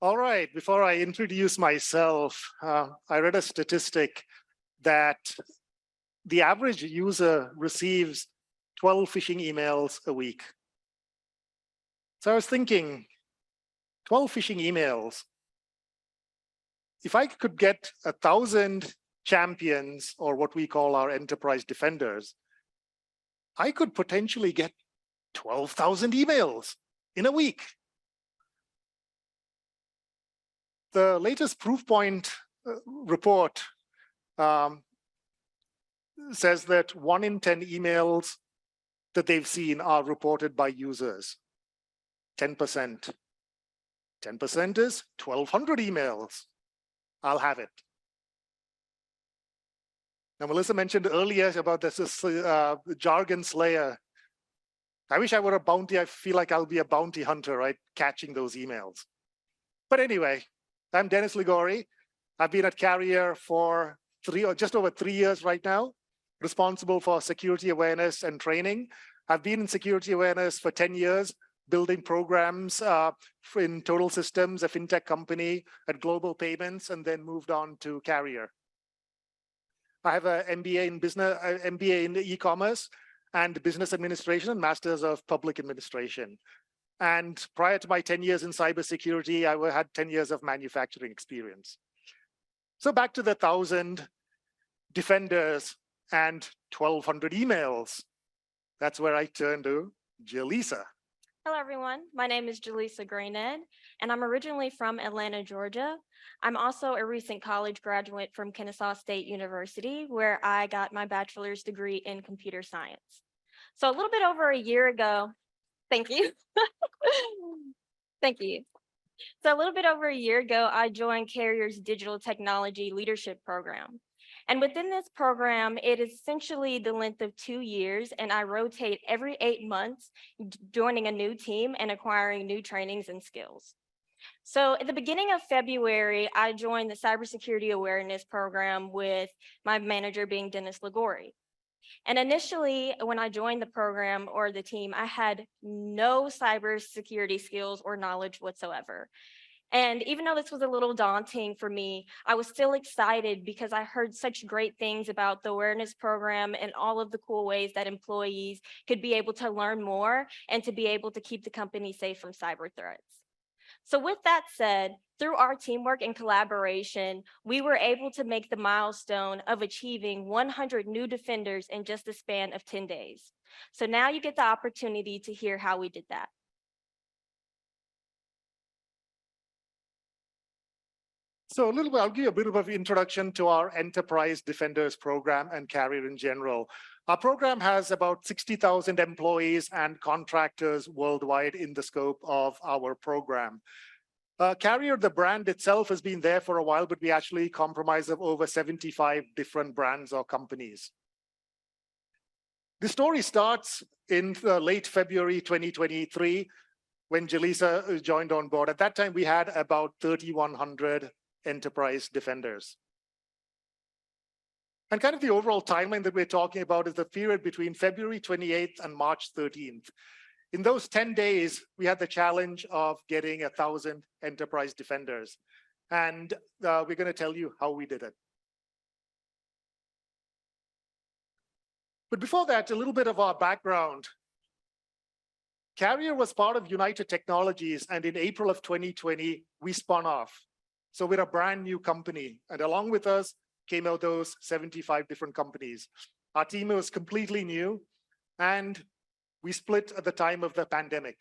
All right, before I introduce myself, I read a statistic that the average user receives 12 phishing emails a week. So I was thinking, 12 phishing emails. If I could get 1,000 champions, or what we call our enterprise defenders, I could potentially get 12,000 emails in a week. The latest Proofpoint report says that 1 in 10 emails that they've seen are reported by users. 10%. 10% is 1,200 emails. I'll have it. Now, Melissa mentioned earlier about this jargon slayer. I wish I were a bounty. I feel like I'll be a bounty hunter, right? Catching those emails. But anyway, I'm Dennis Ligori. I've been at Carrier for just over 3 years right now, responsible for security awareness and training. I've been in security awareness for 10 years, building programs in Total Systems, a fintech company, at Global Payments, and then moved on to Carrier. I have an MBA in business, MBA in e-commerce and business administration, and Masters of Public Administration. And prior to my 10 years in cybersecurity, I had 10 years of manufacturing experience. So back to the 1,000 defenders and 1,200 emails. That's where I turn to Jeleasa. Hello, everyone. My name is Jeleasa Grayned, and I'm originally from Atlanta, Georgia. I'm also a recent college graduate from Kennesaw State University, where I got my bachelor's degree in computer science. So a little bit over a year ago, thank you. Thank you. So a little bit over a year ago, I joined Carrier's Digital Technology Leadership Program. And within this program, it is essentially the length of 2 years, and I rotate every 8 months, joining a new team and acquiring new trainings and skills. So at the beginning of February, I joined the Cybersecurity Awareness Program with my manager being Dennis Ligori. And initially, when I joined the program or the team, I had no cybersecurity skills or knowledge whatsoever. And even though this was a little daunting for me, I was still excited because I heard such great things about the awareness program and all of the cool ways that employees could be able to learn more and to be able to keep the company safe from cyber threats. So with that said, through our teamwork and collaboration, we were able to make the milestone of achieving 100 new defenders in just a span of 10 days. So now you get the opportunity to hear how we did that. So I'll give you a bit of an introduction to our Enterprise Defenders program and Carrier in general. Our program has about 60,000 employees and contractors worldwide in the scope of our program. Carrier, the brand itself, has been there for a while, but we actually comprise of over 75 different brands or companies. The story starts in late February 2023, when Jeleasa joined on board. At that time, we had about 3,100 enterprise defenders. And kind of the overall timeline that we're talking about is the period between February 28th and March 13th. In those 10 days, we had the challenge of getting 1,000 enterprise defenders. And we're going to tell you how we did it. But before that, a little bit of our background. Carrier was part of United Technologies, and in April of 2020, we spun off. So we're a brand new company, and along with us came out those 75 different companies. Our team was completely new, and we split at the time of the pandemic.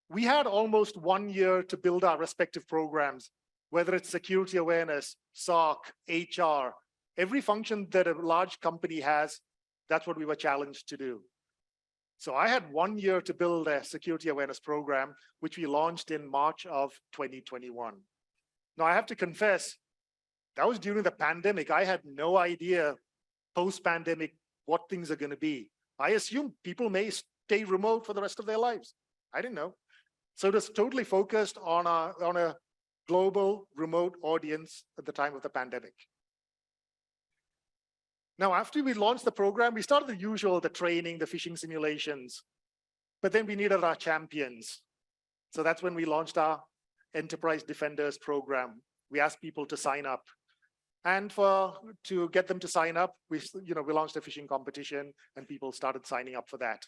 We had almost 1 year to build our respective programs, whether it's security awareness, SOC, HR, every function that a large company has, that's what we were challenged to do. So I had 1 year to build a security awareness program, which we launched in March of 2021. Now, I have to confess, that was during the pandemic. I had no idea post-pandemic what things are going to be. I assumed people may stay remote for the rest of their lives. I didn't know. So it was totally focused on a global remote audience at the time of the pandemic. Now, after we launched the program, we started the usual, the training, the phishing simulations, but then we needed our champions. So that's when we launched our Enterprise Defenders program. We asked people to sign up. And to get them to sign up, we launched a fishing competition and people started signing up for that.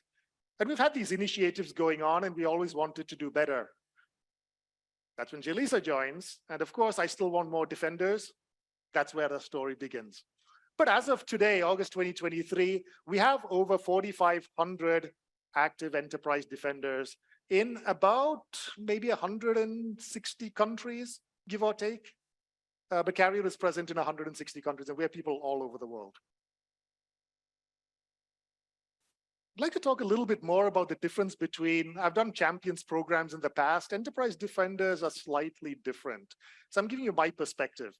And we've had these initiatives going on and we always wanted to do better. That's when Jeleasa joins. And of course, I still want more defenders. That's where the story begins. But as of today, August 2023, we have over 4,500 active enterprise defenders in about maybe 160 countries, give or take. But Carrier is present in 160 countries and we have people all over the world. I'd like to talk a little bit more about the difference between, I've done champions programs in the past, enterprise defenders are slightly different. So I'm giving you my perspective.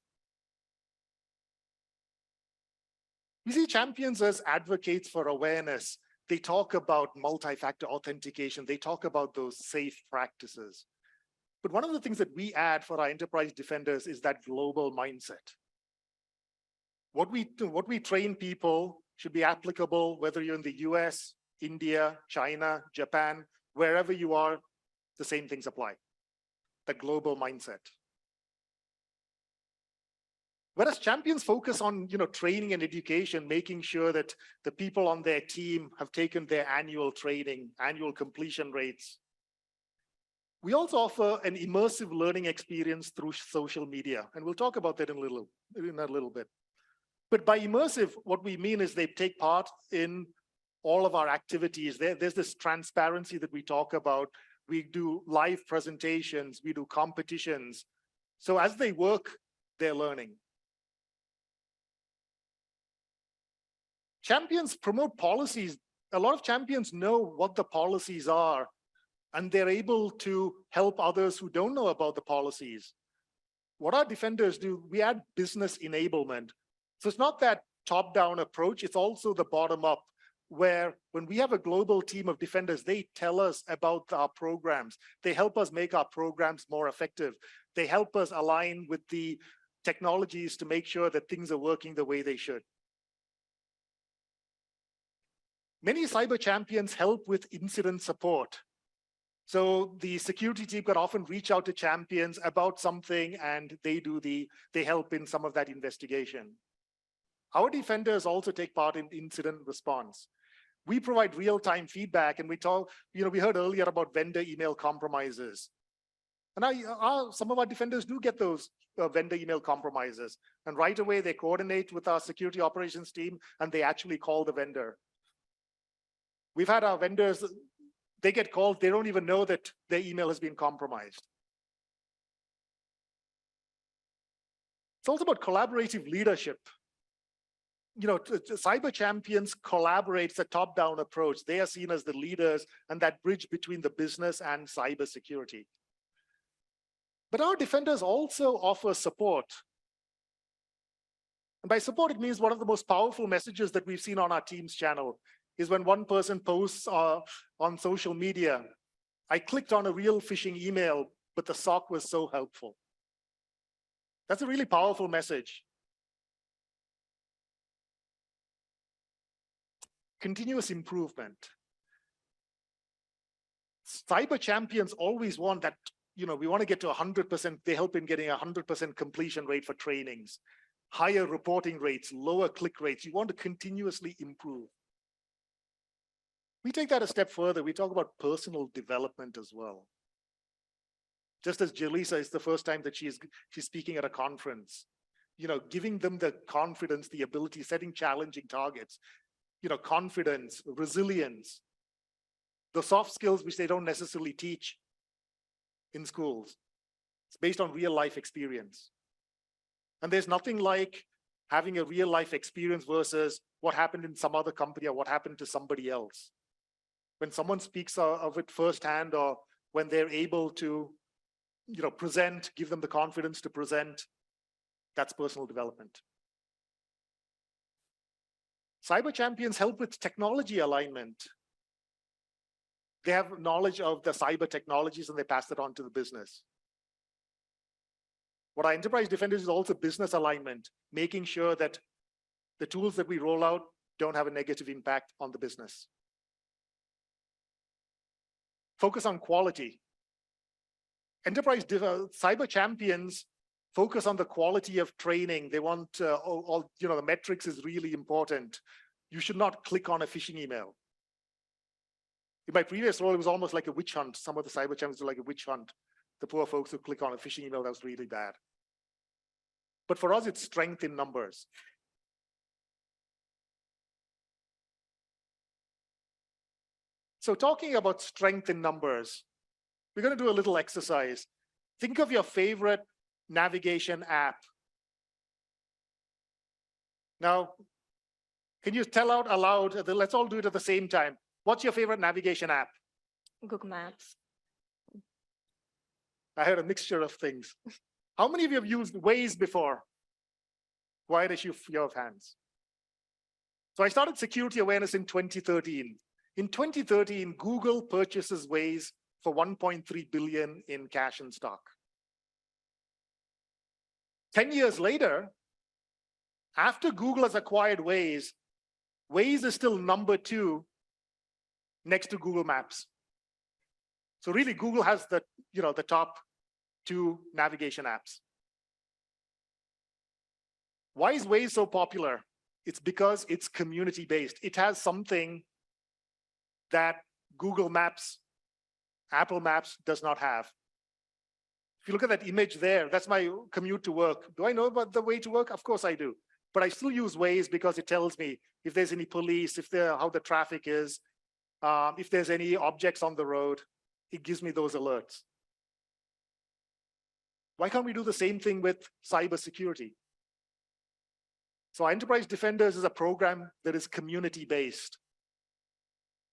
We see champions as advocates for awareness. They talk about multi-factor authentication. They talk about those safe practices. But one of the things that we add for our enterprise defenders is that global mindset. What we train people should be applicable, whether you're in the US, India, China, Japan, wherever you are, the same things apply. The global mindset. Whereas champions focus on training and education, making sure that the people on their team have taken their annual training, annual completion rates. We also offer an immersive learning experience through social media, and we'll talk about that in a little bit. But by immersive, what we mean is they take part in all of our activities. There's this transparency that we talk about. We do live presentations, we do competitions. So as they work, they're learning. Champions promote policies. A lot of champions know what the policies are, and they're able to help others who don't know about the policies. What our defenders do, we add business enablement. So it's not that top-down approach, it's also the bottom-up, where when we have a global team of defenders, they tell us about our programs. They help us make our programs more effective. They help us align with the technologies to make sure that things are working the way they should. Many cyber champions help with incident support. So the security team can often reach out to champions about something and they help in some of that investigation. Our defenders also take part in incident response. We provide real-time feedback and we heard earlier about vendor email compromises. And some of our defenders do get those vendor email compromises. And right away they coordinate with our security operations team and they actually call the vendor. We've had our vendors, they get called, they don't even know that their email has been compromised. It's also about collaborative leadership. Cyber champions collaborate. It's a top-down approach. They are seen as the leaders and that bridge between the business and cyber security. But our defenders also offer support. And by support, it means one of the most powerful messages that we've seen on our Teams channel is when one person posts on social media, I clicked on a real phishing email, but the SOC was so helpful. That's a really powerful message. Continuous improvement. Cyber champions always want that, we want to get to 100%. They help in getting 100% completion rate for trainings, higher reporting rates, lower click rates. You want to continuously improve. We take that a step further. We talk about personal development as well. Just as Jeleasa is the first time that she's speaking at a conference, giving them the confidence, the ability, setting challenging targets, confidence, resilience, the soft skills which they don't necessarily teach in schools. It's based on real life experience. And there's nothing like having a real life experience versus what happened in some other company or what happened to somebody else. When someone speaks of it firsthand, or when they're able to, present, give them the confidence to present, that's personal development. Cyber champions help with technology alignment. They have knowledge of the cyber technologies and they pass it on to the business. What our enterprise defenders is also business alignment, making sure that the tools that we roll out don't have a negative impact on the business. Focus on quality. Enterprise cyber champions focus on the quality of training. They want all, the metrics is really important. You should not click on a phishing email. In my previous role, it was almost like a witch hunt. Some of the cyber champions were like a witch hunt. The poor folks who click on a phishing email, that was really bad. But for us, it's strength in numbers. So talking about strength in numbers, we're going to do a little exercise. Think of your favorite navigation app. Now, can you tell out aloud? Let's all do it at the same time. What's your favorite navigation app? Google Maps. I heard a mixture of things. How many of you have used Waze before? Quiet a few of hands. So I started security awareness in 2013. In 2013, Google purchases Waze for 1.3 billion in cash and stock. 10 years later, after Google has acquired Waze, Waze is still number 2 next to Google Maps. So really, Google has the top 2 navigation apps. Why is Waze so popular? It's because it's community-based. It has something that Google Maps, Apple Maps does not have. If you look at that image there, that's my commute to work. Do I know about the way to work? Of course I do. But I still use Waze because it tells me if there's any police, how the traffic is, if there's any objects on the road, it gives me those alerts. Why can't we do the same thing with cybersecurity? So Enterprise Defenders is a program that is community-based.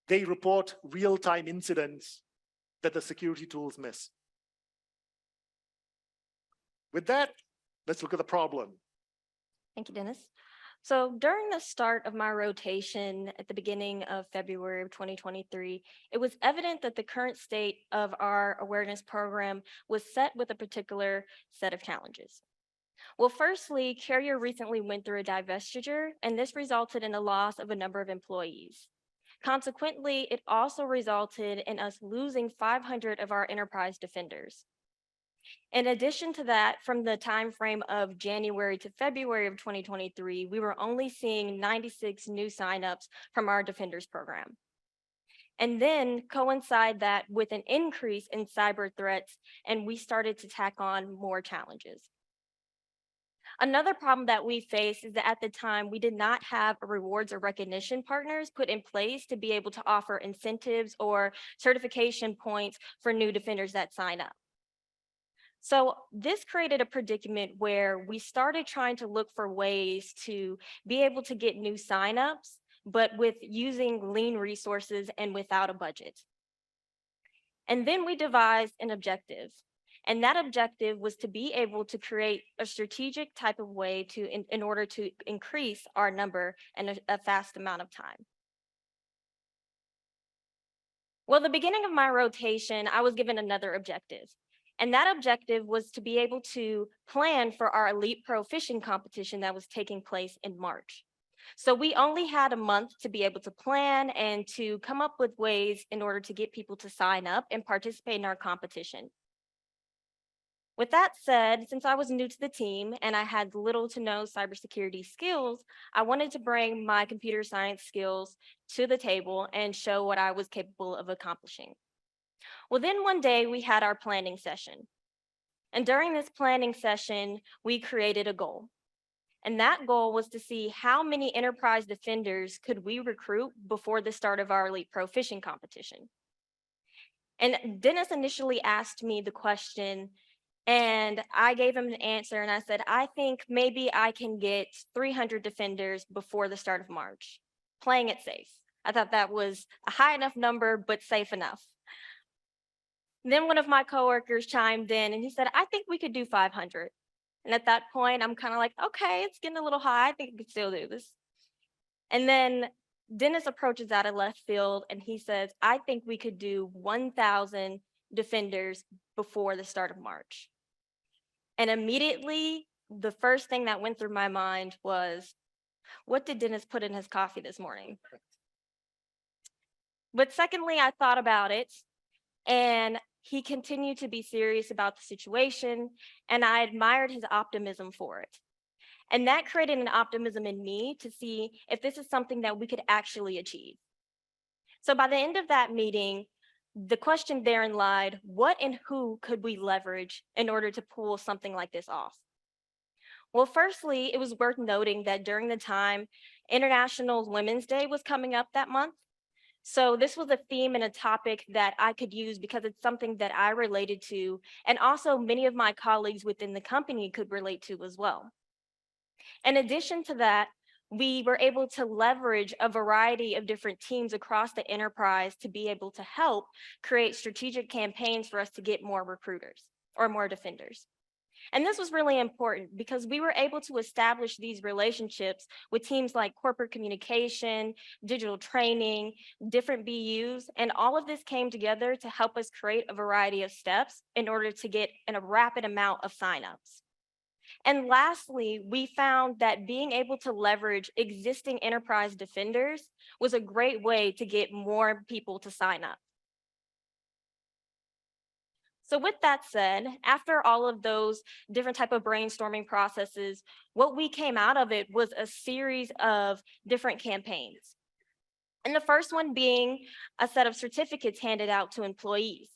They report real-time incidents that the security tools miss. With that, let's look at the problem. Thank you, Dennis. So during the start of my rotation at the beginning of February of 2023, it was evident that the current state of our awareness program was set with a particular set of challenges. Well, firstly, Carrier recently went through a divestiture, and this resulted in the loss of a number of employees. Consequently, it also resulted in us losing 500 of our enterprise defenders. In addition to that, from the time frame of January to February of 2023, we were only seeing 96 new signups from our Defenders program. And then coincide that with an increase in cyber threats, and we started to tack on more challenges. Another problem that we faced is that at the time, we did not have rewards or recognition partners put in place to be able to offer incentives or certification points for new defenders that sign up. So this created a predicament where we started trying to look for ways to be able to get new signups, but with using lean resources and without a budget. And then we devised an objective. And that objective was to be able to create a strategic type of way in order to increase our number in a fast amount of time. Well, the beginning of my rotation, I was given another objective. And that objective was to be able to plan for our Elite Pro Fishing competition that was taking place in March. So we only had a month to be able to plan and to come up with ways in order to get people to sign up and participate in our competition. With that said, since I was new to the team and I had little to no cybersecurity skills, I wanted to bring my computer science skills to the table and show what I was capable of accomplishing. Well, then one day we had our planning session. And during this planning session, we created a goal. And that goal was to see how many enterprise defenders could we recruit before the start of our Elite Pro Fishing competition. And Dennis initially asked me the question, and I gave him an answer, and I said, I think maybe I can get 300 defenders before the start of March, playing it safe. I thought that was a high enough number, but safe enough. Then one of my coworkers chimed in and he said, I think we could do 500. And at that point, I'm kind of like, okay, it's getting a little high. I think we could still do this. And then Dennis approaches out of left field and he says, I think we could do 1,000 defenders before the start of March. And immediately, the first thing that went through my mind was, what did Dennis put in his coffee this morning? But secondly, I thought about it. And he continued to be serious about the situation, and I admired his optimism for it. And that created an optimism in me to see if this is something that we could actually achieve. So by the end of that meeting, the question therein lied, what and who could we leverage in order to pull something like this off? Well, firstly, it was worth noting that during the time International Women's Day was coming up that month. So this was a theme and a topic that I could use because it's something that I related to, and also many of my colleagues within the company could relate to as well. In addition to that, we were able to leverage a variety of different teams across the enterprise to be able to help create strategic campaigns for us to get more recruiters or more defenders. And this was really important because we were able to establish these relationships with teams like corporate communication, digital training, different BUs, and all of this came together to help us create a variety of steps in order to get a rapid amount of signups. And lastly, we found that being able to leverage existing enterprise defenders was a great way to get more people to sign up. So with that said, after all of those different type of brainstorming processes, what we came out of it was a series of different campaigns. And the first one being a set of certificates handed out to employees.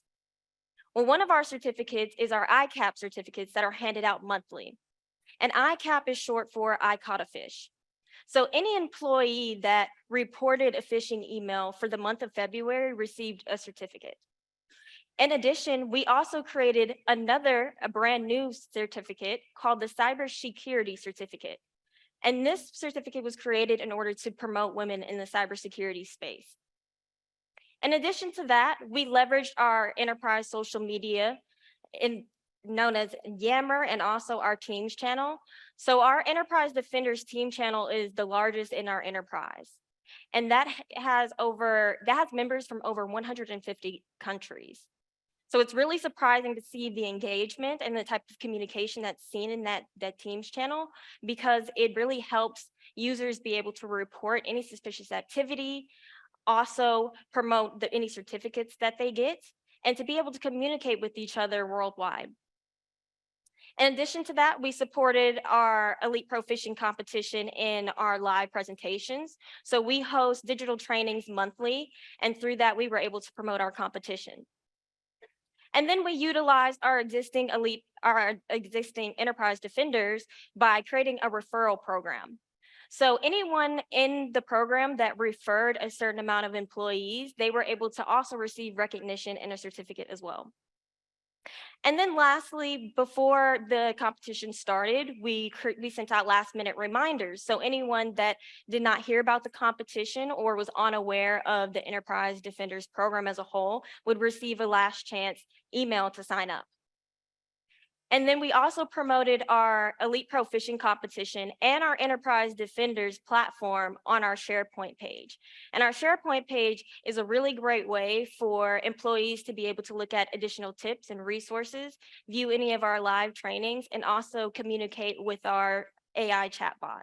Well, one of our certificates is our ICAP certificates that are handed out monthly. And ICAP is short for I Caught a Fish. So any employee that reported a phishing email for the month of February received a certificate. In addition, we also created a brand new certificate called the Cybersecurity Certificate. And this certificate was created in order to promote women in the cybersecurity space. In addition to that, we leveraged our enterprise social media known as Yammer and also our Teams channel. So our Enterprise Defenders team channel is the largest in our enterprise. And that has members from over 150 countries. So it's really surprising to see the engagement and the type of communication that's seen in that Teams channel, because it really helps users be able to report any suspicious activity, also promote any certificates that they get, and to be able to communicate with each other worldwide. In addition to that, we supported our Elite Pro Fishing competition in our live presentations. So we host digital trainings monthly, and through that, we were able to promote our competition. And then we utilized our existing enterprise defenders by creating a referral program. So anyone in the program that referred a certain amount of employees, they were able to also receive recognition and a certificate as well. And then lastly, before the competition started, we sent out last minute reminders. So anyone that did not hear about the competition or was unaware of the Enterprise Defenders program as a whole would receive a last chance email to sign up. And then we also promoted our Elite Pro Fishing competition and our Enterprise Defenders platform on our SharePoint page. And our SharePoint page is a really great way for employees to be able to look at additional tips and resources, view any of our live trainings, and also communicate with our AI chatbot.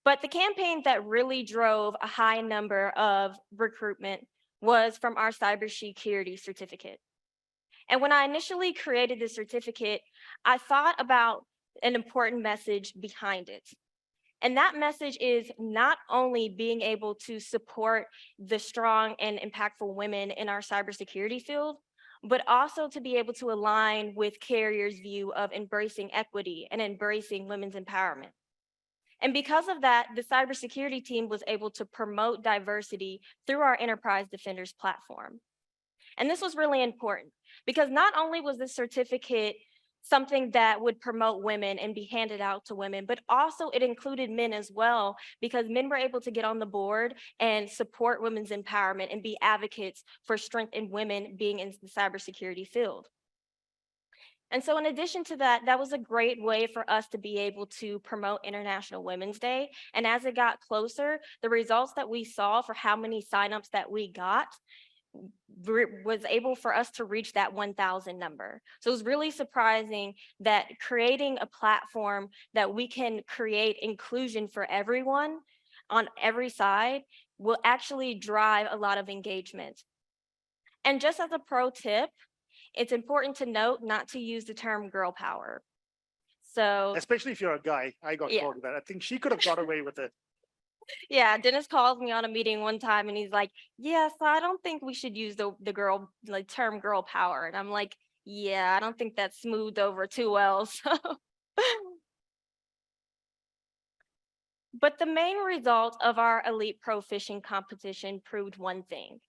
But the campaign that really drove a high number of recruitment was from our cybersecurity certificate. And when I initially created the certificate, I thought about an important message behind it. And that message is not only being able to support the strong and impactful women in our cybersecurity field, but also to be able to align with Carrier's view of embracing equity and embracing women's empowerment. And because of that, the cybersecurity team was able to promote diversity through our Enterprise Defenders platform. And this was really important because not only was this certificate something that would promote women and be handed out to women, but also it included men as well, because men were able to get on the board and support women's empowerment and be advocates for strength in women being in the cybersecurity field. And so in addition to that, that was a great way for us to be able to promote International Women's Day. And as it got closer, the results that we saw for how many signups that we got was able for us to reach that 1,000 number. So it was really surprising that creating a platform that we can create inclusion for everyone on every side will actually drive a lot of engagement. And just as a pro tip, it's important to note not to use the term girl power. So Especially if you're a guy. I got yeah, called with that. I think she could have got away with it. yeah. Dennis called me on a meeting one time and he's like, yeah, so I don't think we should use the girl, like term girl power. And I'm like, yeah, I don't think that's smoothed over too well. So but the main result of our elite pro fishing competition proved one thing,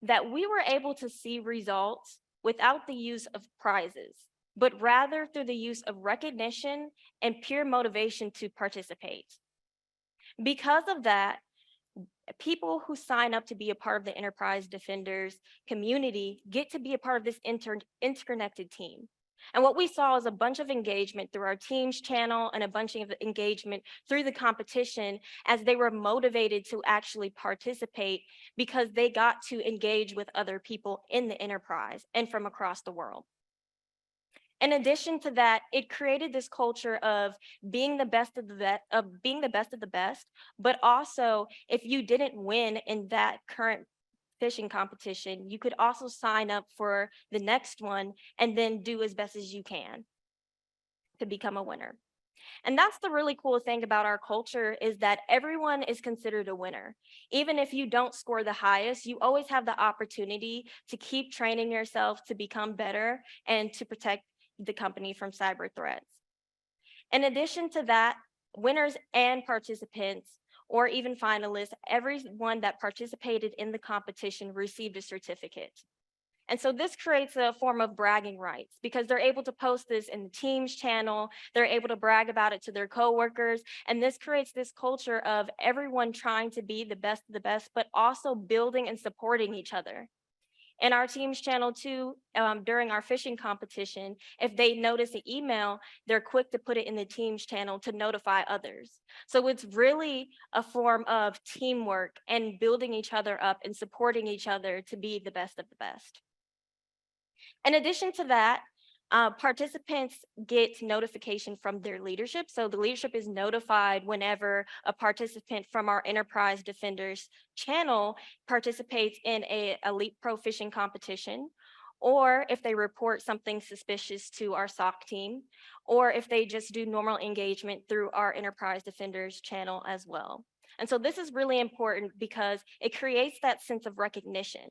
that we were able to see results without the use of prizes, but rather through the use of recognition and pure motivation to participate. Because of that, people who sign up to be a part of the Enterprise Defenders community get to be a part of this interconnected team. And what we saw is a bunch of engagement through our team's channel and a bunch of engagement through the competition as they were motivated to actually participate because they got to engage with other people in the enterprise and from across the world. In addition to that, it created this culture of being the best of the best, but also if you didn't win in that current fishing competition, you could also sign up for the next one and then do as best as you can to become a winner. And that's the really cool thing about our culture is that everyone is considered a winner. Even if you don't score the highest, you always have the opportunity to keep training yourself to become better and to protect the company from cyber threats. In addition to that, winners and participants, or even finalists, everyone that participated in the competition received a certificate. And so this creates a form of bragging rights because they're able to post this in the team's channel, they're able to brag about it to their coworkers, and this creates this culture of everyone trying to be the best of the best, but also building and supporting each other. In our team's channel too, during our fishing competition, if they notice an email, they're quick to put it in the team's channel to notify others. So it's really a form of teamwork and building each other up and supporting each other to be the best of the best. In addition to that, participants get notification from their leadership. So the leadership is notified whenever a participant from our Enterprise Defenders channel participates in a elite pro fishing competition, or if they report something suspicious to our SOC team, or if they just do normal engagement through our Enterprise Defenders channel as well. And so this is really important because it creates that sense of recognition.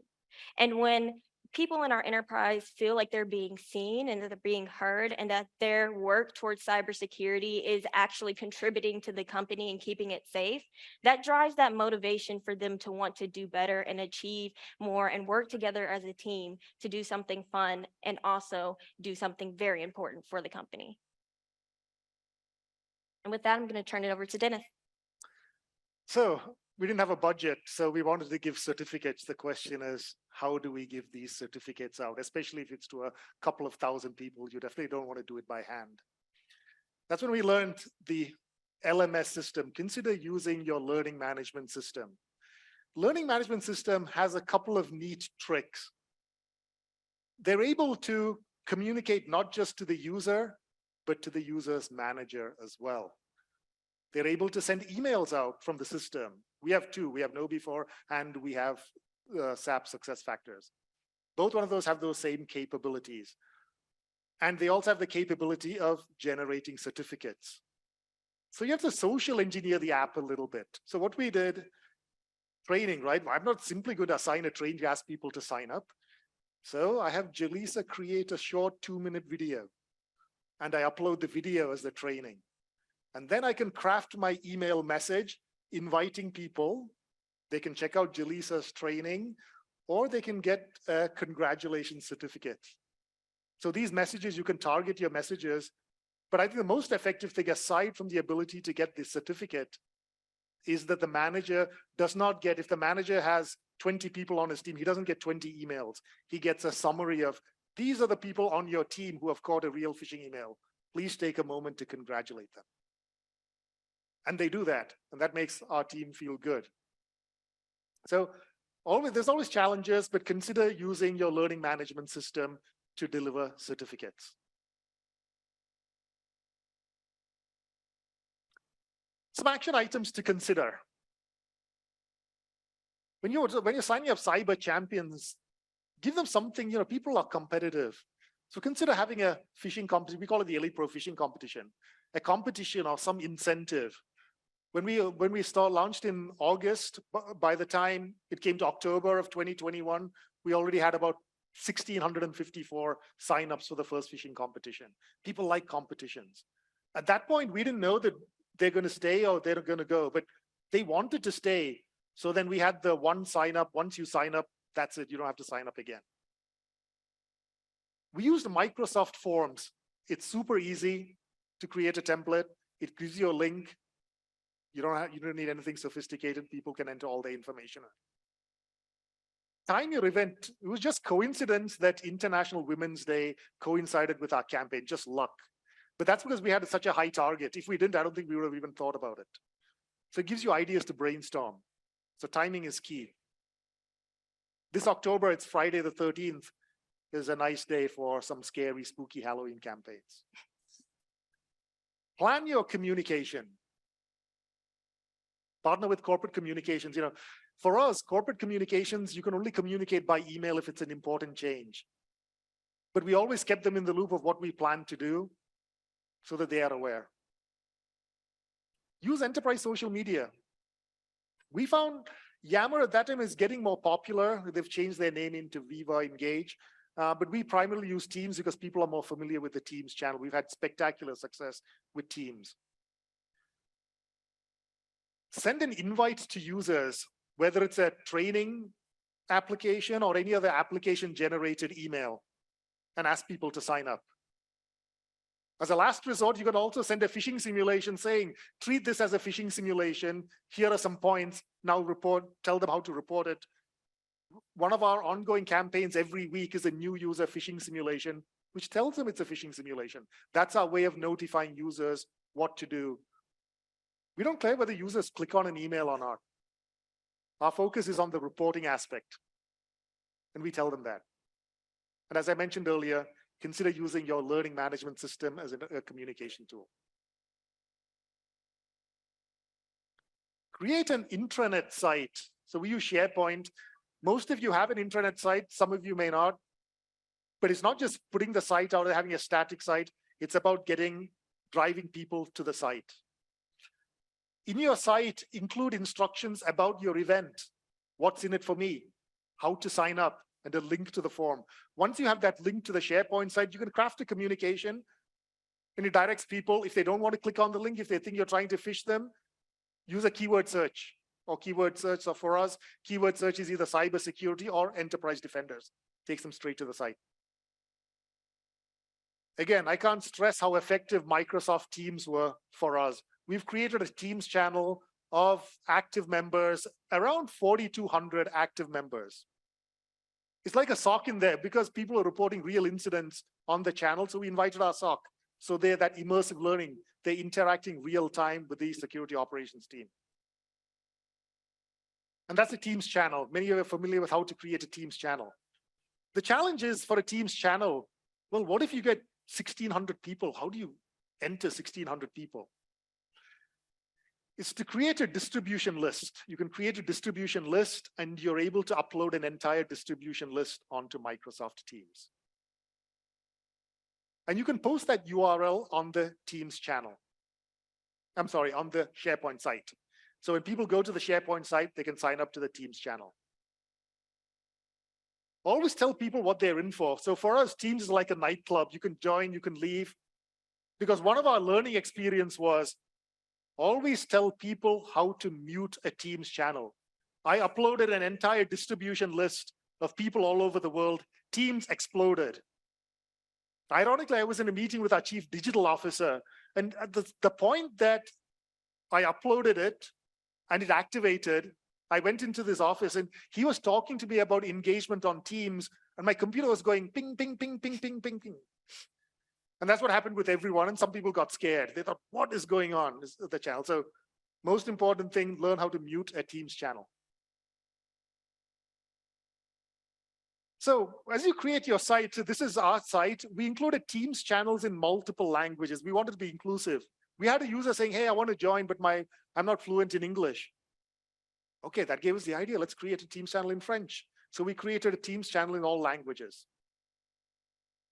And when people in our enterprise feel like they're being seen and that they're being heard and that their work towards cybersecurity is actually contributing to the company and keeping it safe, that drives that motivation for them to want to do better and achieve more and work together as a team to do something fun and also do something very important for the company. And with that, I'm going to turn it over to Dennis. So we didn't have a budget, so we wanted to give certificates. The question is, how do we give these certificates out? Especially if it's to a couple of thousand people, you definitely don't want to do it by hand. That's when we learned the LMS system. Consider using your learning management system. Learning management system has a couple of neat tricks. They're able to communicate not just to the user, but to the user's manager as well. They're able to send emails out from the system. We have two. We have KnowBe4 and we have SAP SuccessFactors. Both one of those have those same capabilities. And they also have the capability of generating certificates. So you have to social engineer the app a little bit. So what we did, training, right? I'm not simply going to assign a train to ask people to sign up. So I have Jeleasa create a short 2-minute video. And I upload the video as the training. And then I can craft my email message inviting people. They can check out Jeleasa's training, or they can get a congratulations certificate. So these messages, you can target your messages. But I think the most effective thing, aside from the ability to get this certificate, is that the manager does not get, if the manager has 20 people on his team, he doesn't get 20 emails. He gets a summary of, these are the people on your team who have caught a real phishing email. Please take a moment to congratulate them. And they do that, and that makes our team feel good. So there's always challenges, but consider using your learning management system to deliver certificates. Some action items to consider. When you're signing up cyber champions, Give them something, people are competitive. So consider having a fishing competition. We call it the Elite Pro Fishing Competition, a competition or some incentive. When we launched in August, by the time it came to October of 2021, we already had about 1,654 signups for the first fishing competition. People like competitions. At that point, we didn't know that they're going to stay or they're going to go, but they wanted to stay. So then we had the one sign up. Once you sign up, that's it. You don't have to sign up again. We used Microsoft Forms. It's super easy to create a template. It gives you a link. You don't need anything sophisticated. People can enter all the information. Time your event. It was just coincidence that International Women's Day coincided with our campaign, just luck. But that's because we had such a high target. If we didn't, I don't think we would have even thought about it. So it gives you ideas to brainstorm. So timing is key. This October, it's Friday the 13th, is a nice day for some scary, spooky Halloween campaigns. Plan your communication. Partner with corporate communications. For us, corporate communications, you can only communicate by email if it's an important change. But we always kept them in the loop of what we plan to do so that they are aware. Use enterprise social media. We found Yammer at that time is getting more popular. They've changed their name into Viva Engage. But we primarily use Teams because people are more familiar with the Teams channel. We've had spectacular success with Teams. Send an invite to users, whether it's a training application or any other application-generated email, and ask people to sign up. As a last resort, you can also send a phishing simulation saying, treat this as a phishing simulation. Here are some points. Now tell them how to report it. One of our ongoing campaigns every week is a new user phishing simulation, which tells them it's a phishing simulation. That's our way of notifying users what to do. We don't care whether users click on an email or not. Our focus is on the reporting aspect, and we tell them that. And as I mentioned earlier, consider using your learning management system as a communication tool. Create an intranet site. So we use SharePoint. Most of you have an intranet site, some of you may not, but it's not just putting the site out or having a static site. It's about driving people to the site. In your site, include instructions about your event. What's in it for me? How to sign up, and a link to the form. Once you have that link to the SharePoint site, you can craft a communication and it directs people. If they don't want to click on the link, if they think you're trying to phish them, use a keyword search or keyword search. So for us, keyword search is either cybersecurity or enterprise defenders. Takes them straight to the site. Again, I can't stress how effective Microsoft Teams were for us. We've created a Teams channel of active members, around 4,200 active members. It's like a SOC in there because people are reporting real incidents on the channel. So we invited our SOC. So they're that immersive learning. They're interacting real time with the security operations team. And that's a Teams channel. Many of you are familiar with how to create a Teams channel. The challenge is for a Teams channel, well, what if you get 1,600 people? How do you enter 1,600 people? It's to create a distribution list. You can create a distribution list and you're able to upload an entire distribution list onto Microsoft Teams. And you can post that URL on the Teams channel. I'm sorry, on the SharePoint site. So when people go to the SharePoint site, they can sign up to the Teams channel. Always tell people what they're in for. So for us, Teams is like a nightclub. You can join, you can leave. Because one of our learning experience was, always tell people how to mute a Teams channel. I uploaded an entire distribution list of people all over the world. Teams exploded. Ironically, I was in a meeting with our chief digital officer, and at the point that I uploaded it and it activated, I went into this office and he was talking to me about engagement on Teams, and my computer was going ping, ping, ping, ping, ping, ping, ping. And that's what happened with everyone. And some people got scared. They thought, what is going on with the channel? So most important thing, learn how to mute a Teams channel. So as you create your site, so this is our site. We included Teams channels in multiple languages. We wanted to be inclusive. We had a user saying, hey, I want to join, but I'm not fluent in English. Okay, that gave us the idea. Let's create a Teams channel in French. So we created a Teams channel in all languages.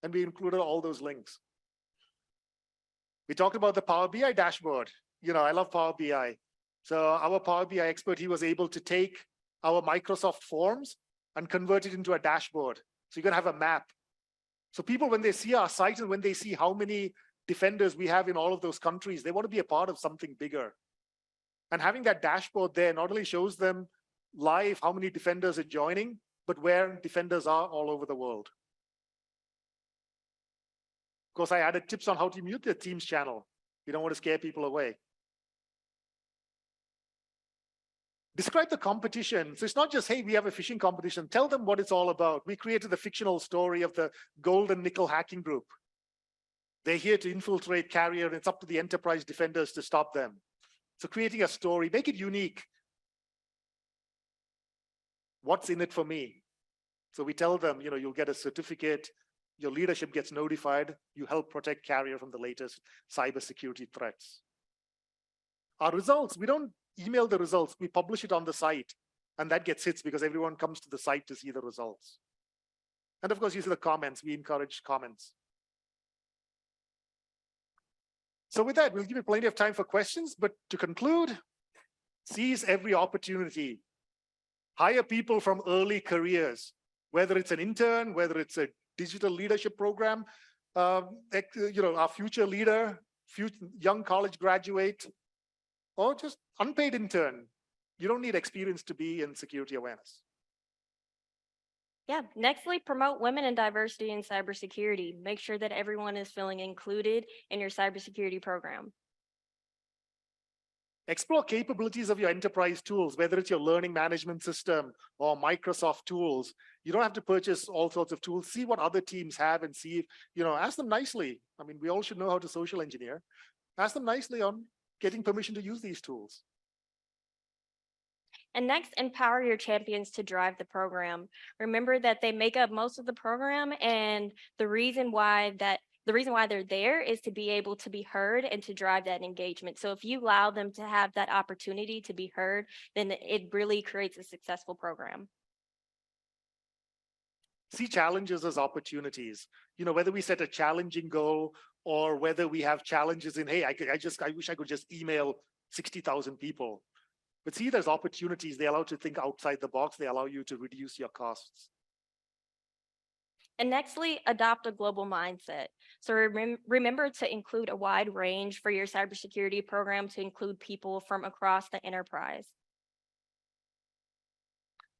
And we included all those links. We talked about the Power BI dashboard. I love Power BI. So our Power BI expert, he was able to take our Microsoft Forms and convert it into a dashboard. So you're going to have a map. So people, when they see our site and when they see how many defenders we have in all of those countries, they want to be a part of something bigger. And having that dashboard there not only shows them live how many defenders are joining, but where defenders are all over the world. Of course, I added tips on how to mute the Teams channel. We don't want to scare people away. Describe the competition. So it's not just, hey, we have a phishing competition. Tell them what it's all about. We created the fictional story of the gold and nickel hacking group. They're here to infiltrate carrier, and it's up to the enterprise defenders to stop them. So creating a story, make it unique. What's in it for me? So we tell them, you'll get a certificate, your leadership gets notified, you help protect carrier from the latest cybersecurity threats. Our results, we don't email the results, we publish it on the site, and that gets hits because everyone comes to the site to see the results. And of course, you see the comments, we encourage comments. So with that, we'll give you plenty of time for questions, but to conclude, seize every opportunity. Hire people from early careers, whether it's an intern, whether it's a digital leadership program, our future leader, young college graduate, or just unpaid intern. You don't need experience to be in security awareness. Yeah, nextly, promote women and diversity in cybersecurity. Make sure that everyone is feeling included in your cybersecurity program. Explore capabilities of your enterprise tools, whether it's your learning management system or Microsoft tools. You don't have to purchase all sorts of tools. See what other teams have and see if, ask them nicely. I mean, we all should know how to social engineer. Ask them nicely on getting permission to use these tools. And next, empower your champions to drive the program. Remember that they make up most of the program, and the reason why they're there is to be able to be heard and to drive that engagement. So if you allow them to have that opportunity to be heard, then it really creates a successful program. See challenges as opportunities. Whether we set a challenging goal or whether we have challenges in, hey, I wish I could just email 60,000 people. But see, there's opportunities. They allow you to think outside the box. They allow you to reduce your costs. And nextly, adopt a global mindset. So remember to include a wide range for your cybersecurity program to include people from across the enterprise.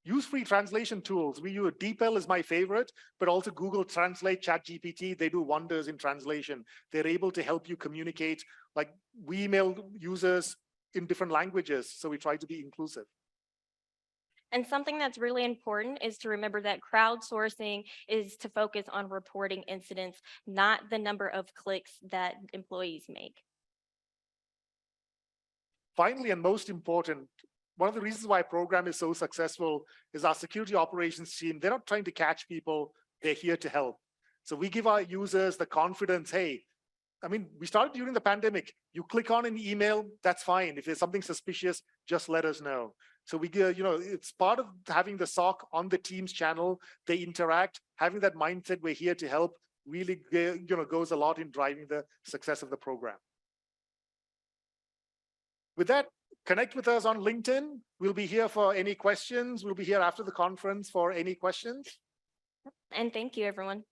Use free translation tools. We use DeepL is my favorite, but also Google Translate, ChatGPT, they do wonders in translation. They're able to help you communicate. Like we email users in different languages, so we try to be inclusive. And something that's really important is to remember that crowdsourcing is to focus on reporting incidents, not the number of clicks that employees make. Finally, and most important, one of the reasons why our program is so successful is our security operations team. They're not trying to catch people, they're here to help. So we give our users the confidence, hey, I mean, we started during the pandemic. You click on an email, that's fine. If there's something suspicious, just let us know. So we, it's part of having the SOC on the Teams channel. They interact, having that mindset, we're here to help, really, goes a lot in driving the success of the program. With that, connect with us on LinkedIn. We'll be here for any questions. We'll be here after the conference for any questions. And thank you, everyone.